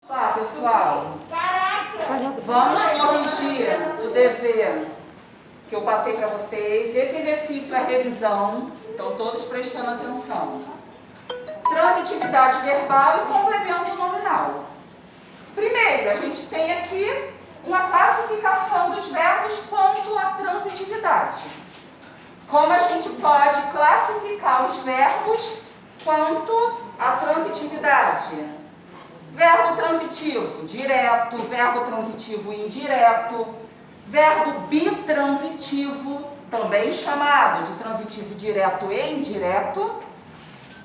Olá, pessoal. Vamos corrigir o dever que eu passei para vocês. Esse exercício é revisão, então todos prestando atenção. Transitividade verbal e complemento nominal. Primeiro, a gente tem aqui uma classificação dos verbos quanto à transitividade. Como a gente pode classificar os verbos quanto à transitividade? Verbo transitivo direto, verbo transitivo indireto, verbo bitransitivo, também chamado de transitivo direto e indireto.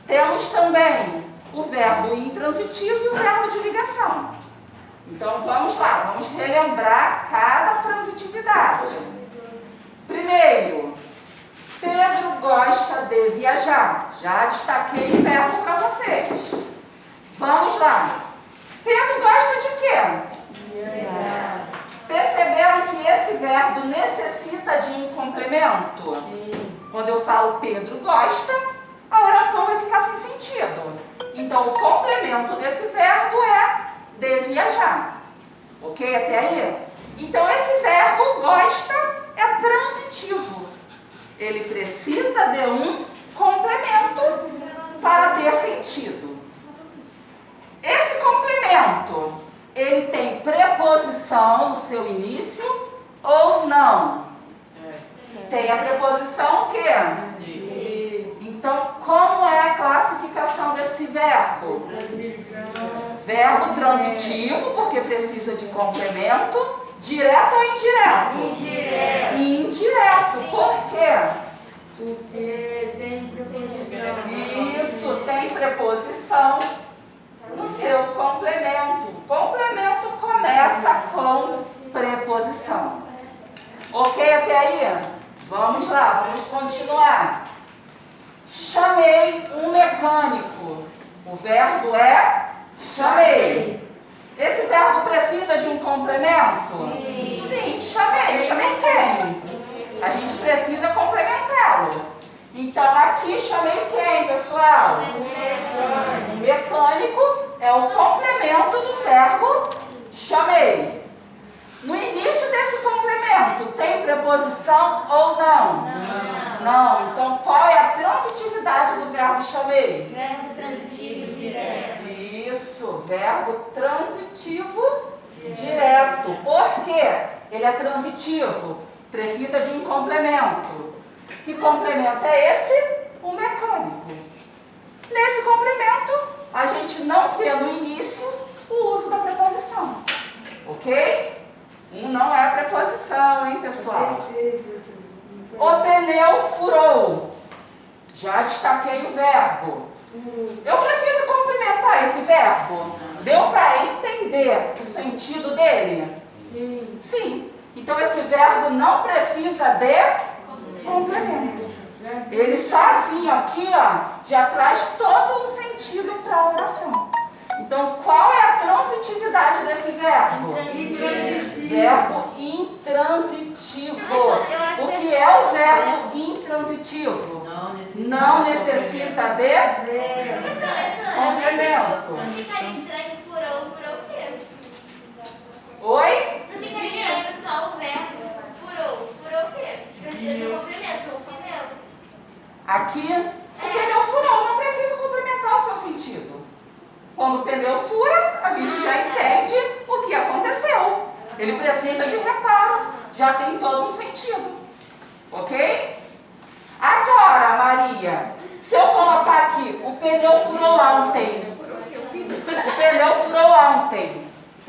Temos também o verbo intransitivo e o verbo de ligação. Então vamos lá, vamos relembrar cada transitividade. Primeiro, Pedro gosta de viajar. Já destaquei o verbo para vocês. Vamos lá. Pedro gosta de quê? Viajar. Perceberam que esse verbo necessita de um complemento? Sim. Quando eu falo Pedro gosta, a oração vai ficar sem sentido. Então, o complemento desse verbo é de viajar. Ok? Até aí? Então, esse verbo gosta é transitivo. Ele precisa de um complemento para ter sentido. Esse complemento, ele tem preposição no seu início ou não? Tem a preposição o quê? Então, como é a classificação desse verbo? Verbo transitivo, porque precisa de complemento. Direto ou indireto? Indireto. Indireto. Por quê? Porque tem preposição. Isso, tem preposição no seu complemento. Complemento começa com preposição. Ok até aí? Vamos lá, vamos continuar. Chamei um mecânico. O verbo é chamei. Esse verbo precisa de um complemento? Sim, chamei. Chamei quem? A gente precisa complementá-lo. Então, aqui chamei quem, pessoal? O mecânico é o complemento do verbo chamei. No início desse complemento, tem preposição ou não? Não. Então, qual é a transitividade do verbo chamei? Verbo transitivo direto. Isso, verbo transitivo direto. Por quê? Ele é transitivo. Precisa de um complemento. Que complemento é esse? O mecânico. Nesse complemento, a gente não vê no início o uso da preposição. Ok? Não é preposição, hein, pessoal? O pneu furou. Já destaquei o verbo. Eu preciso complementar esse verbo? Deu para entender o sentido dele? Sim. Sim. Então, esse verbo não precisa de complemento. Ele só assim, aqui, ó, já traz todo um sentido para a oração. Então, qual é a transitividade desse verbo? Intransitivo. Verbo intransitivo. O que é o verbo intransitivo? Não necessita de complemento. Não ficaria estranho, furou o quê? Oi? Não ficaria estranho só o verbo furou o quê? Precisa de um complemento, o pneu. Aqui, o pneu furou, não precisa complementar o seu sentido. Quando o pneu fura, a gente já entende o que aconteceu. Ele precisa de reparo, já tem todo um sentido. Ok? Agora, Maria, se eu colocar aqui, o pneu furou ontem. O pneu furou ontem.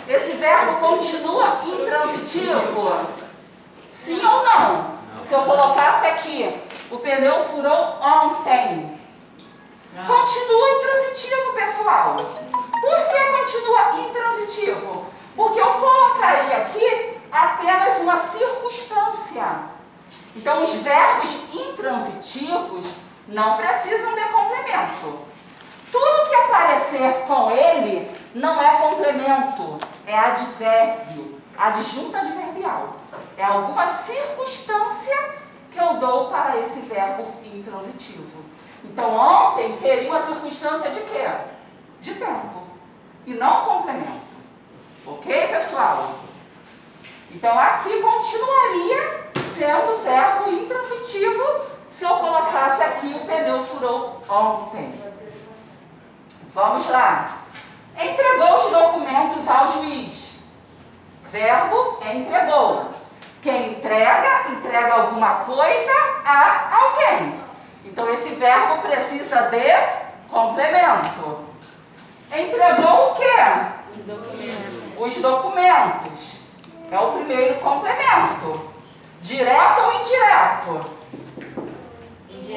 Esse verbo continua intransitivo? Sim ou não? Se eu colocasse aqui, o pneu furou ontem. Continua intransitivo, pessoal. Por que continua intransitivo? Porque eu colocaria aqui apenas uma circunstância. Então, os verbos intransitivos não precisam de complemento. Tudo que aparecer com ele não é complemento, é advérbio, adjunto adverbial. É alguma circunstância que eu dou para esse verbo intransitivo. Então, ontem seria uma circunstância de quê? De tempo, e não complemento. Ok, pessoal? Então, aqui continuaria sendo verbo intransitivo se eu colocasse aqui o pneu furou ontem. Vamos lá. Entregou os documentos ao juiz. Verbo entregou. Quem entrega, entrega alguma coisa a alguém. Então, esse verbo precisa de complemento. Entregou o quê? Os documentos. É o primeiro complemento. Direto ou indireto?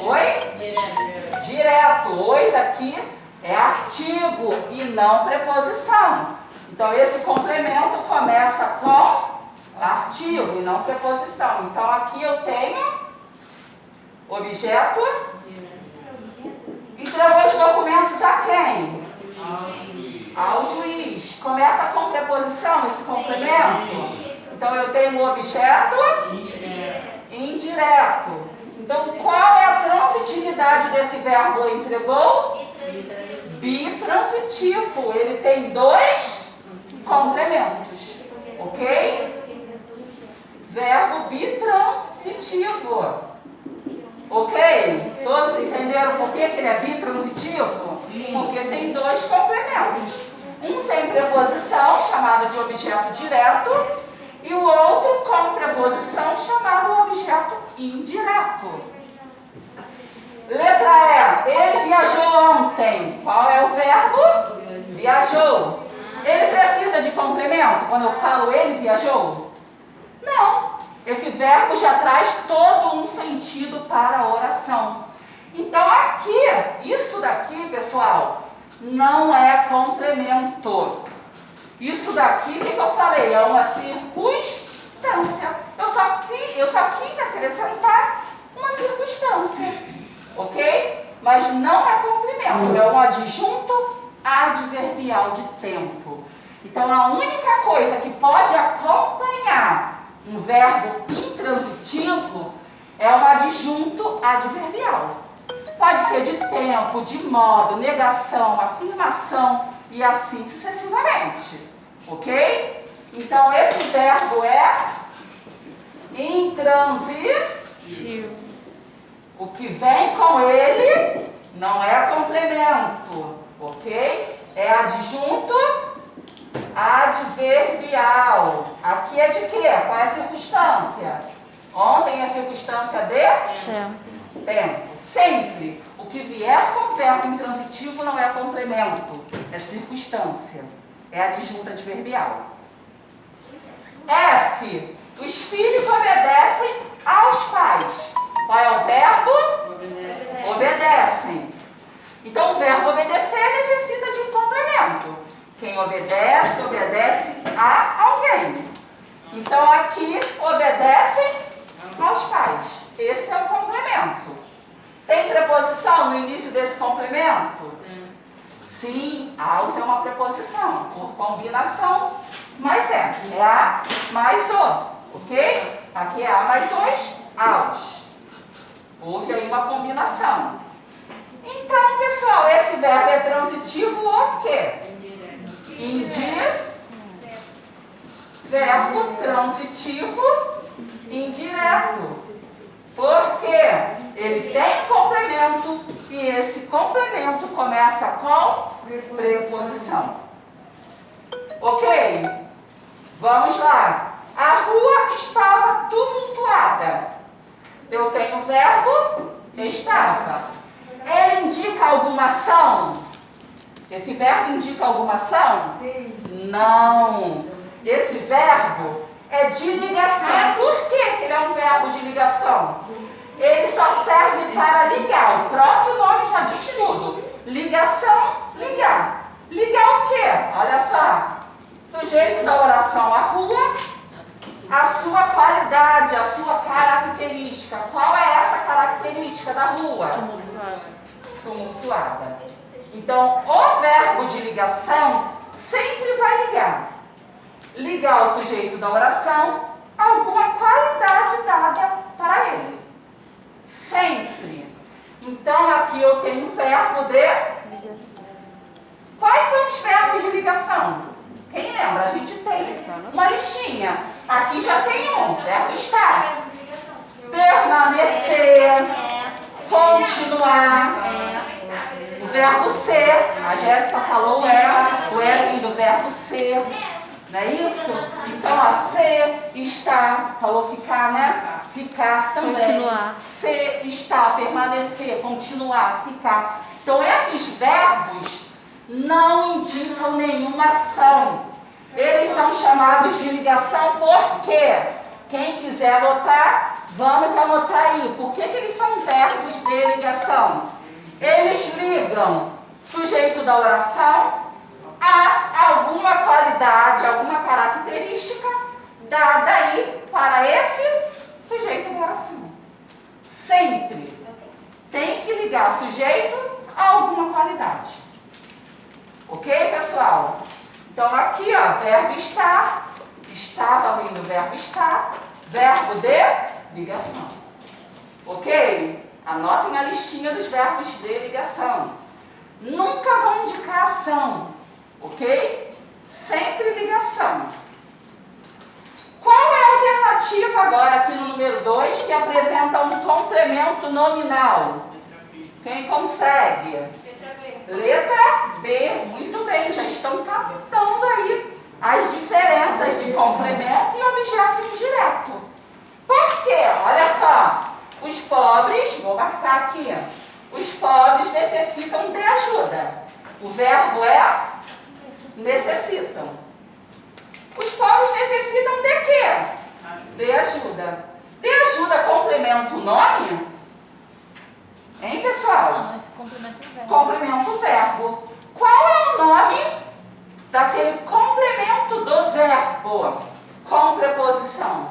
Oi? Direto. Pois aqui é artigo e não preposição. Então, esse complemento começa com artigo e não preposição. Então, aqui eu tenho objeto. Entregou os documentos a quem? Ao juiz. Começa com preposição esse complemento? Então, eu tenho o objeto indireto. Então, qual é a transitividade desse verbo entregou? Bitransitivo. Ele tem dois complementos. Ok? Verbo bitransitivo. Ok? Todos entenderam por que ele é bitransitivo? Porque tem dois complementos. Um sem preposição, chamado de objeto direto, e o outro com preposição, chamado objeto indireto. Letra E. Ele viajou ontem. Qual é o verbo? Viajou. Ele precisa de complemento quando eu falo ele viajou? Não. Esse verbo já traz todo um sentido para a oração. Então, aqui, isso daqui, pessoal, não é complemento. Isso daqui, o que eu falei? É uma circunstância. Eu só quis acrescentar uma circunstância. Ok? Mas não é complemento. É um adjunto adverbial de tempo. Então, a única coisa que pode acompanhar um verbo intransitivo é um adjunto adverbial. Pode ser de tempo, de modo, negação, afirmação e assim sucessivamente. Ok? Então, esse verbo é intransitivo. O que vem com ele não é complemento. Ok? É adjunto adverbial. Aqui é de quê? Qual é a circunstância? Ontem a circunstância de tempo. Sempre. O que vier com verbo intransitivo não é complemento. É circunstância. É adjunto adverbial. F. Os filhos obedecem aos pais. Qual é o verbo? Obedecem. Então, o verbo obedecer necessita de um complemento. Quem obedece, obedece a alguém. Então, aqui, obedecem aos pais. Esse é o complemento. Tem preposição no início desse complemento? Sim, aos é uma preposição, por combinação, mas é a mais o, ok? Aqui é a mais os, aos. Houve aí uma combinação. Então, pessoal, esse verbo é transitivo o quê? Verbo transitivo indireto. Porque ele tem complemento e esse complemento começa com preposição. Ok? Vamos lá. A rua estava tumultuada. Eu tenho o verbo estava. Ele indica alguma ação? Esse verbo indica alguma ação? Sim. Não. Esse verbo é de ligação. Por que ele é um verbo de ligação? Ele só serve para ligar. O próprio nome já diz tudo. Ligação, ligar. Ligar o quê? Olha só. Sujeito da oração, a rua, a sua qualidade, a sua característica. Qual é essa característica da rua? Tumultuada. Então, o verbo de ligação sempre vai ligar. Ligar o sujeito da oração a alguma qualidade dada para ele. Sempre. Então, aqui eu tenho um verbo de... Quais são os verbos de ligação? Quem lembra? A gente tem uma listinha. Aqui já tem um, verbo estar. Permanecer, continuar. O verbo ser, a Jéssica falou o é vem do verbo ser, não é isso? Então, ó, ser, estar, falou ficar, né? Ficar também. Continuar. Ser, estar, permanecer, continuar, ficar. Então, esses verbos não indicam nenhuma ação. Eles são chamados de ligação por quê? Quem quiser anotar, vamos anotar aí. Por que eles são verbos de ligação? Eles ligam sujeito da oração a alguma qualidade, alguma característica dada aí para esse sujeito da oração. Sempre tem que ligar sujeito a alguma qualidade. Ok, pessoal? Então, aqui, ó, verbo estar. Estava vem do verbo estar. Verbo de ligação. Ok? Anotem a listinha dos verbos de ligação. Nunca vão indicar ação. Ok? Sempre ligação. Qual é a alternativa agora aqui no número 2 que apresenta um complemento nominal? Quem consegue? Letra B. Muito bem, já estão captando aí as diferenças de complemento e objeto indireto. Por quê? Olha só. Os pobres, vou marcar aqui, os pobres necessitam de ajuda. O verbo é necessitam. Os pobres necessitam de quê? De ajuda. De ajuda complementa o nome? Hein, pessoal? Complementa o verbo. Qual é o nome daquele complemento do verbo com preposição?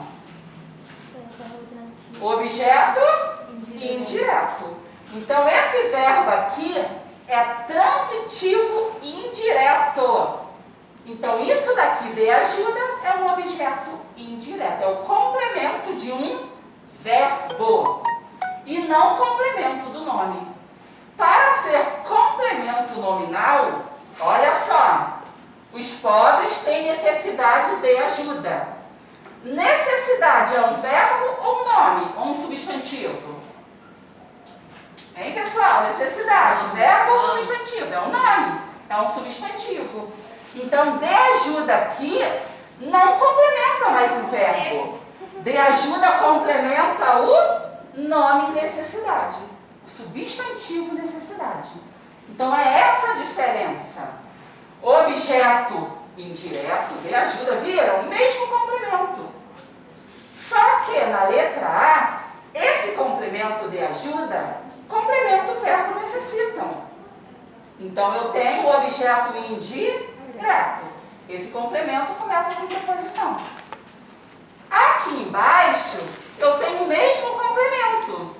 Objeto indireto. Então, esse verbo aqui é transitivo indireto. Então, isso daqui de ajuda é um objeto indireto. É o complemento de um verbo e não complemento do nome. Para ser complemento nominal, olha só, os pobres têm necessidade de ajuda. Necessidade é um verbo ou um nome? Ou um substantivo? Hein, pessoal? Necessidade, verbo ou substantivo? É um nome, é um substantivo. Então, de ajuda aqui não complementa mais o verbo. De ajuda complementa o nome necessidade. O substantivo necessidade. Então, é essa a diferença. Objeto indireto, de ajuda, viram? O mesmo complemento. Só que na letra A, esse complemento de ajuda complementa o verbo necessitam. Então, eu tenho o objeto indireto. Esse complemento começa com preposição. Aqui embaixo, eu tenho o mesmo complemento,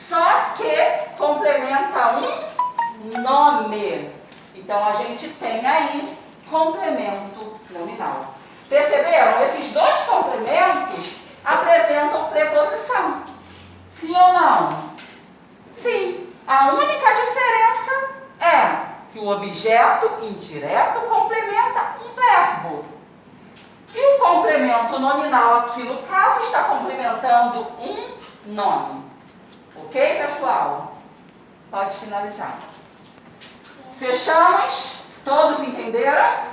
só que complementa um nome. Então, a gente tem aí complemento nominal. Perceberam? Esses dois complementos apresentam preposição. Sim ou não? Sim. A única diferença é que o objeto indireto complementa um verbo. E o complemento nominal aqui, no caso, está complementando um nome. Ok, pessoal? Pode finalizar. Fechamos? Todos entenderam?